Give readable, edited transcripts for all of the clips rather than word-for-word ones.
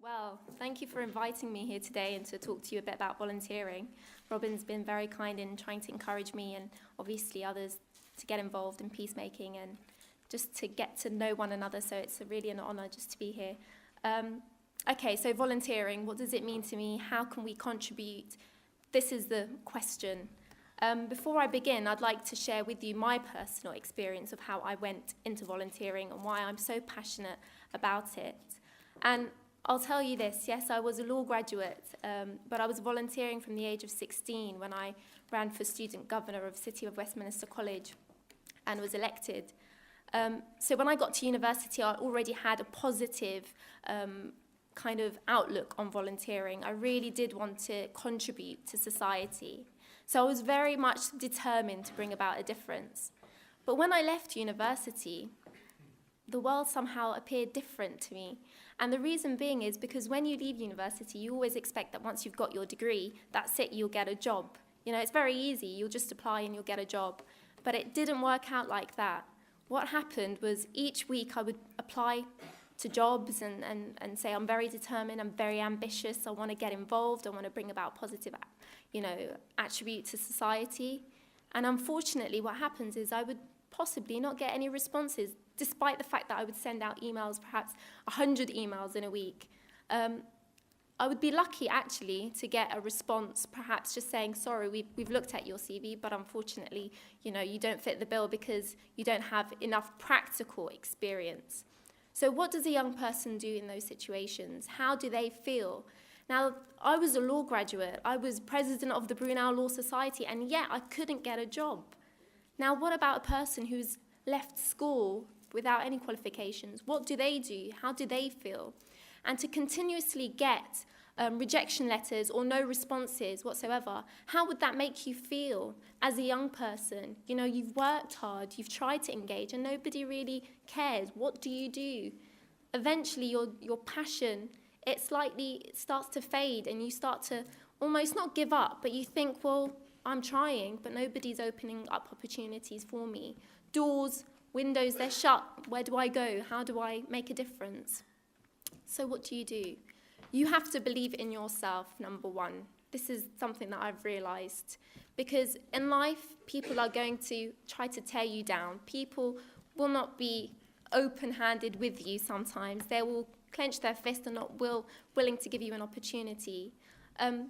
Well, thank you for inviting me here today and to talk to you a bit about volunteering. Robin's been very kind in trying to encourage me and obviously others to get involved in peacemaking and just to get to know one another, so it's really an honour just to be here. Okay, so volunteering, what does it mean to me? How can we contribute? This is the question. Before I begin, I'd like to share with you my personal experience of how I went into volunteering and why I'm so passionate about it. And I'll tell you this, yes, I was a law graduate, but I was volunteering from the age of 16 when I ran for student governor of City of Westminster College and was elected. So when I got to university, I already had a positive kind of outlook on volunteering. I really did want to contribute to society. So I was very much determined to bring about a difference. But when I left university, the world somehow appeared different to me. And the reason being is because when you leave university, you always expect that once you've got your degree, that's it, you'll get a job. You know, it's very easy. You'll just apply and you'll get a job. But it didn't work out like that. What happened was each week I would apply to jobs and say, I'm very determined, I'm very ambitious, I want to get involved, I want to bring about positive, attribute to society. And unfortunately, what happens is I would possibly not get any responses, despite the fact that I would send out emails, perhaps 100 emails in a week. I would be lucky, actually, to get a response, perhaps just saying, sorry, we've looked at your CV, but unfortunately, you don't fit the bill because you don't have enough practical experience. So what does a young person do in those situations? How do they feel? Now, I was a law graduate. I was president of the Brunel Law Society, and yet I couldn't get a job. Now, what about a person who's left school without any qualifications? What do they do? How do they feel? And to continuously get rejection letters or no responses whatsoever, how would that make you feel as a young person? You've worked hard, you've tried to engage, and nobody really cares. What do you do? Eventually, your passion, it starts to fade, and you start to almost not give up, but you think, well, I'm trying, but nobody's opening up opportunities for me. Doors, windows, they're shut. Where do I go? How do I make a difference? So what do? You have to believe in yourself, number one. This is something that I've realized. Because in life, people are going to try to tear you down. People will not be open-handed with you sometimes. They will clench their fist and not willing to give you an opportunity.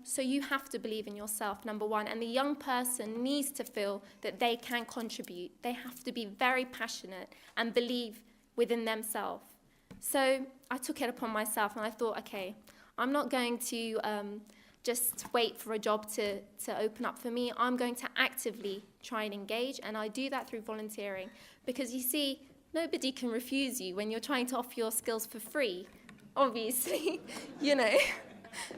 So you have to believe in yourself, number one. And the young person needs to feel that they can contribute. They have to be very passionate and believe within themselves. So I took it upon myself and I thought, okay, I'm not going to just wait for a job to open up for me. I'm going to actively try and engage, and I do that through volunteering. Because you see, nobody can refuse you when you're trying to offer your skills for free, obviously,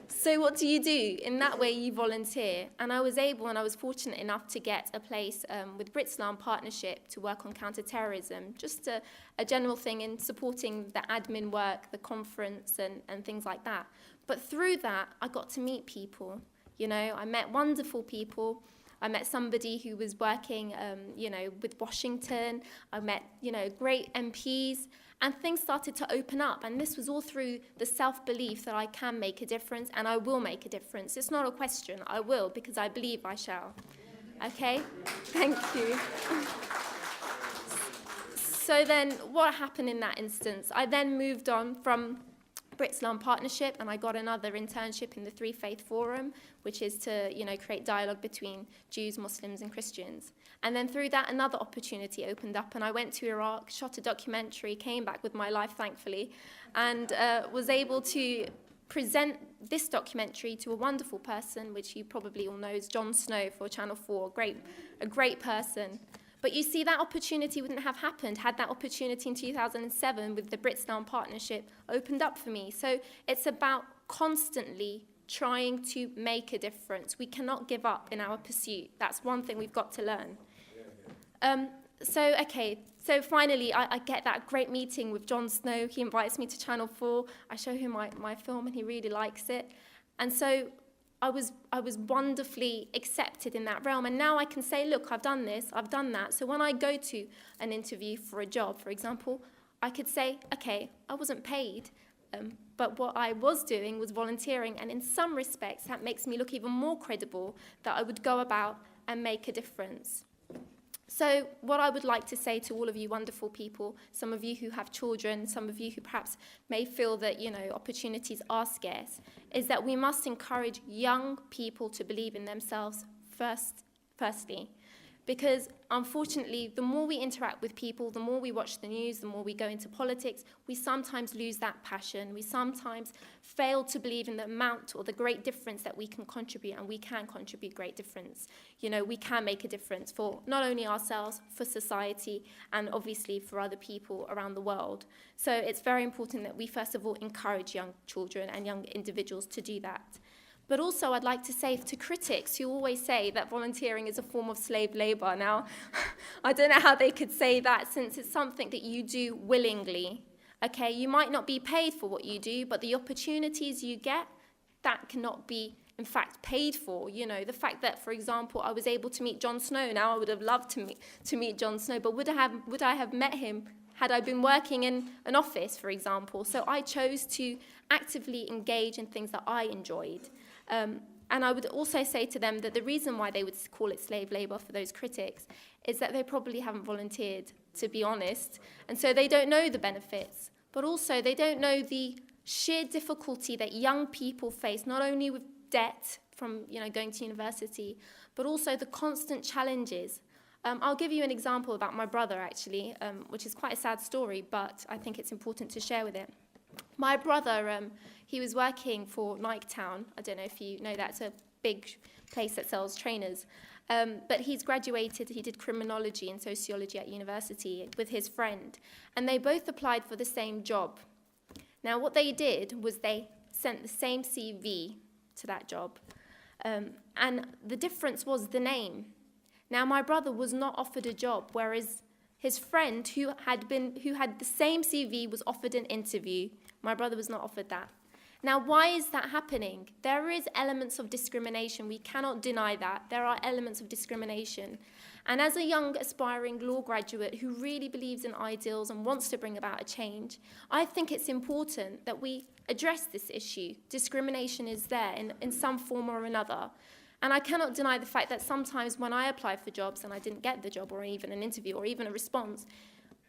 So what do? In that way, you volunteer. And I was able, and I was fortunate enough to get a place with Britslam Partnership to work on counter-terrorism, just a general thing in supporting the admin work, the conference, and things like that. But through that, I got to meet people. I met wonderful people. I met somebody who was working, with Washington. I met, great MPs. And things started to open up, and this was all through the self-belief that I can make a difference, and I will make a difference. It's not a question. I will, because I believe I shall. Okay? Thank you. So then, what happened in that instance? I then moved on from Britslam Partnership, and I got another internship in the Three Faith Forum, which is to, create dialogue between Jews, Muslims, and Christians. And then through that, another opportunity opened up, and I went to Iraq, shot a documentary, came back with my life, thankfully, and was able to present this documentary to a wonderful person, which you probably all know is Jon Snow for Channel 4, a great person. But you see, that opportunity wouldn't have happened had that opportunity in 2007 with the Britslam Partnership opened up for me. So it's about constantly trying to make a difference. We cannot give up in our pursuit. That's one thing we've got to learn. So finally, I get that great meeting with Jon Snow. He invites me to Channel 4. I show him my film, and he really likes it. And so I was wonderfully accepted in that realm. And now I can say, look, I've done this, I've done that. So when I go to an interview for a job, for example, I could say, okay, I wasn't paid, But what I was doing was volunteering, and in some respects, that makes me look even more credible that I would go about and make a difference. So what I would like to say to all of you wonderful people, some of you who have children, some of you who perhaps may feel that, opportunities are scarce, is that we must encourage young people to believe in themselves firstly. Because unfortunately, the more we interact with people, the more we watch the news, the more we go into politics, we sometimes lose that passion. We sometimes fail to believe in the amount or the great difference that we can contribute, and we can contribute great difference. We can make a difference for not only ourselves, for society, and obviously for other people around the world. So it's very important that we first of all encourage young children and young individuals to do that. But also, I'd like to say to critics who always say that volunteering is a form of slave labor. Now, I don't know how they could say that, since it's something that you do willingly. Okay, you might not be paid for what you do, but the opportunities you get, that cannot be, in fact, paid for. The fact that, for example, I was able to meet Jon Snow. Now, I would have loved to meet Jon Snow, but would I have met him had I been working in an office, for example? So I chose to actively engage in things that I enjoyed. And I would also say to them that the reason why they would call it slave labor for those critics is that they probably haven't volunteered, to be honest. And so they don't know the benefits, but also they don't know the sheer difficulty that young people face, not only with debt from going to university, but also the constant challenges. I'll give you an example about my brother, actually, which is quite a sad story, but I think it's important to share with it. My brother, he was working for Niketown. I don't know if you know that. It's a big place that sells trainers. But he's graduated. He did criminology and sociology at university with his friend. And they both applied for the same job. Now, what they did was they sent the same CV to that job. And the difference was the name. Now, my brother was not offered a job, whereas his friend, who had the same CV, was offered an interview. My brother was not offered that. Now, why is that happening? There is elements of discrimination. We cannot deny that. There are elements of discrimination. And as a young, aspiring law graduate who really believes in ideals and wants to bring about a change, I think it's important that we address this issue. Discrimination is there in some form or another. And I cannot deny the fact that sometimes when I apply for jobs and I didn't get the job or even an interview or even a response,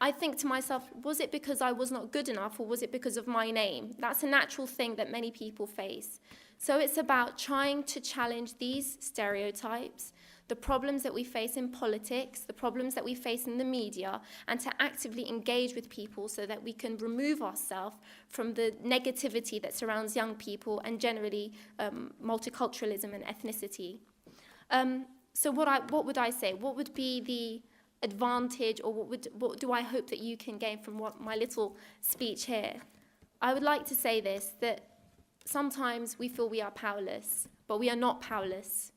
I think to myself, was it because I was not good enough or was it because of my name? That's a natural thing that many people face. So it's about trying to challenge these stereotypes, the problems that we face in politics, the problems that we face in the media, and to actively engage with people so that we can remove ourselves from the negativity that surrounds young people and generally multiculturalism and ethnicity. So what would I say? What would be the advantage, or what do I hope that you can gain from my little speech here? I would like to say this, that sometimes we feel we are powerless, but we are not powerless,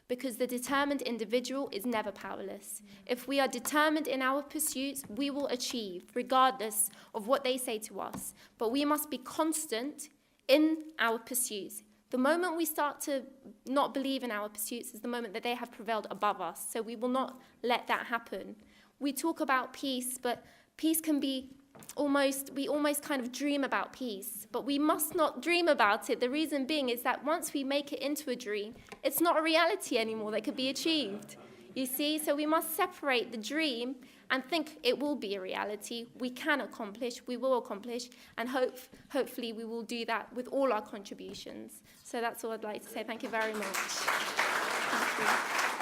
because the determined individual is never powerless. If we are determined in our pursuits, we will achieve, regardless of what they say to us. But we must be constant in our pursuits. The moment we start to not believe in our pursuits is the moment that they have prevailed above us. So we will not let that happen. We talk about peace, but peace can be we almost kind of dream about peace, but we must not dream about it. The reason being is that once we make it into a dream, it's not a reality anymore that could be achieved. You see, so we must separate the dream and think it will be a reality. We can accomplish, we will accomplish, and hopefully we will do that with all our contributions. So that's all I'd like to say. Thank you very much. Thank you.